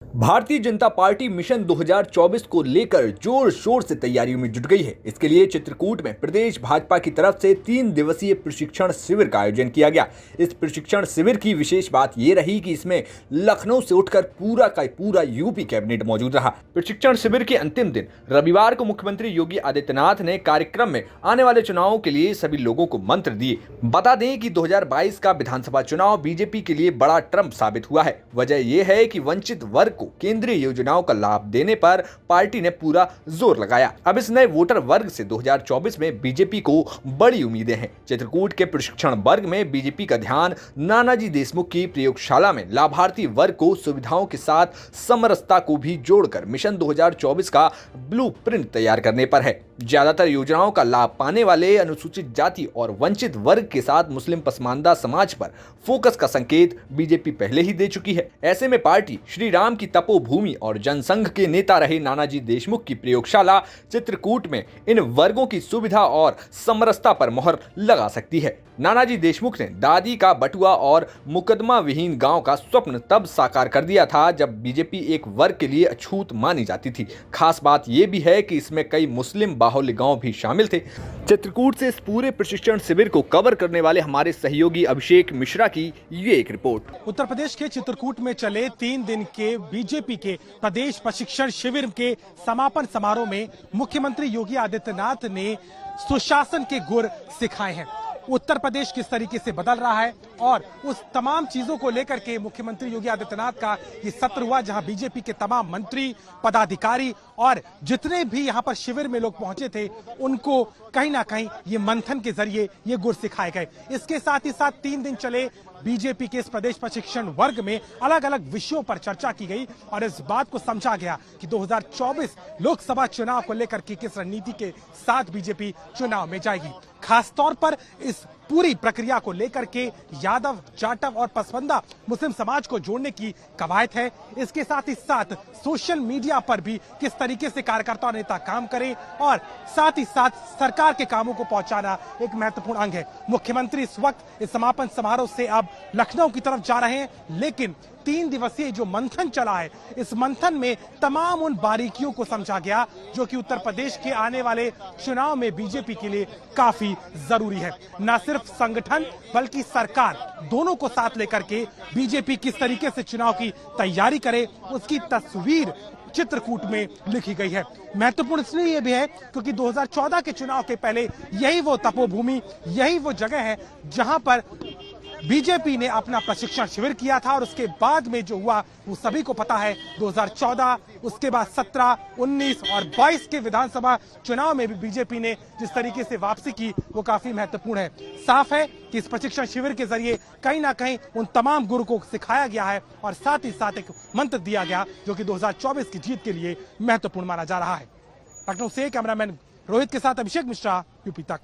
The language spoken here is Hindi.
भारतीय जनता पार्टी मिशन 2024 को लेकर जोर शोर से तैयारियों में जुट गई है। इसके लिए चित्रकूट में प्रदेश भाजपा की तरफ से 3 दिवसीय प्रशिक्षण शिविर का आयोजन किया गया। इस प्रशिक्षण शिविर की विशेष बात यह रही कि इसमें लखनऊ से उठकर पूरा का पूरा यूपी कैबिनेट मौजूद रहा। प्रशिक्षण शिविर के अंतिम दिन रविवार को मुख्यमंत्री योगी आदित्यनाथ ने कार्यक्रम में आने वाले चुनावों के लिए सभी लोगों को मंत्र दिए। बता दें कि 2022 का विधानसभा चुनाव बीजेपी के लिए बड़ा ट्रम्प साबित हुआ है। वजह यह है कि वंचित वर्ग को केंद्रीय योजनाओं का लाभ देने पर पार्टी ने पूरा जोर लगाया। अब इस नए वोटर वर्ग से 2024 में बीजेपी को बड़ी उम्मीदें हैं। चित्रकूट के प्रशिक्षण वर्ग में बीजेपी का ध्यान नानाजी देशमुख की प्रयोगशाला में लाभार्थी वर्ग को सुविधाओं के साथ समरसता को भी जोड़कर मिशन 2024 का ब्लूप्रिंट तैयार करने पर है। ज्यादातर योजनाओं का लाभ पाने वाले अनुसूचित जाति और वंचित वर्ग के साथ मुस्लिम पसमानदा समाज पर फोकस का संकेत बीजेपी पहले ही दे चुकी है। ऐसे में पार्टी श्री राम की तपोभूमि और जनसंघ के नेता रहे नानाजी देशमुख की प्रयोगशाला चित्रकूट में इन वर्गों की सुविधा और समरसता पर मोहर लगा सकती है। नानाजी देशमुख ने दादी का बटुआ और मुकदमा विहीन गांव का स्वप्न तब साकार कर दिया था जब बीजेपी एक वर्ग के लिए अछूत मानी जाती थी। खास बात यह भी है कि इसमें कई मुस्लिम बाहुल्य गांव भी शामिल थे। चित्रकूट से इस पूरे प्रशिक्षण शिविर को कवर करने वाले हमारे सहयोगी अभिषेक मिश्रा की ये एक रिपोर्ट। उत्तर प्रदेश के चित्रकूट में चले 3 दिन के बीजेपी के प्रदेश प्रशिक्षण शिविर के समापन समारोह में मुख्यमंत्री योगी आदित्यनाथ ने सुशासन के गुर सिखाए हैं। उत्तर प्रदेश किस तरीके से बदल रहा है और उस तमाम चीजों को लेकर के मुख्यमंत्री योगी आदित्यनाथ का ये सत्र हुआ, जहां बीजेपी के तमाम मंत्री, पदाधिकारी और जितने भी यहां पर शिविर में लोग पहुंचे थे उनको कहीं ना कहीं ये मंथन के जरिए ये गुर सिखाए गए। इसके साथ ही साथ 3 दिन चले बीजेपी के इस प्रदेश प्रशिक्षण वर्ग में अलग अलग विषयों पर चर्चा की गई और इस बात को समझा गया कि 2024 लोकसभा चुनाव को लेकर के किस रणनीति के साथ बीजेपी चुनाव में जाएगी। खासतौर पर इस पूरी प्रक्रिया को लेकर के यादव, जाटव और पसवंदा मुस्लिम समाज को जोड़ने की कवायद है। इसके साथ ही साथ सोशल मीडिया पर भी किस तरीके से कार्यकर्ता और नेता काम करें और साथ ही साथ सरकार के कामों को पहुंचाना एक महत्वपूर्ण अंग है। मुख्यमंत्री इस वक्त इस समापन समारोह से अब लखनऊ की तरफ जा रहे हैं, लेकिन 3 दिवसीय जो मंथन चला है, इस मंथन में तमाम उन बारीकियों को समझा गया जो कि उत्तर प्रदेश के आने वाले चुनाव में बीजेपी के लिए काफी जरूरी है। न सिर्फ संगठन बल्कि सरकार दोनों को साथ लेकर के बीजेपी किस तरीके से चुनाव की तैयारी करे, उसकी तस्वीर चित्रकूट में लिखी गई है। महत्वपूर्ण इसलिए यह भी है क्योंकि 2014 के चुनाव के पहले यही वो तपोभूमि, यही वो जगह है जहां पर बीजेपी ने अपना प्रशिक्षण शिविर किया था और उसके बाद में जो हुआ वो सभी को पता है। 2014, उसके बाद 17, 19 और 22 के विधानसभा चुनाव में भी बीजेपी ने जिस तरीके से वापसी की वो काफी महत्वपूर्ण है। साफ है कि इस प्रशिक्षण शिविर के जरिए कहीं ना कहीं उन तमाम गुरु को सिखाया गया है और साथ ही साथ एक मंत्र दिया गया जो कि 2024 की जीत के लिए महत्वपूर्ण माना जा रहा है। लखनऊ से कैमरामैन रोहित के साथ अभिषेक मिश्रा, यूपी तक।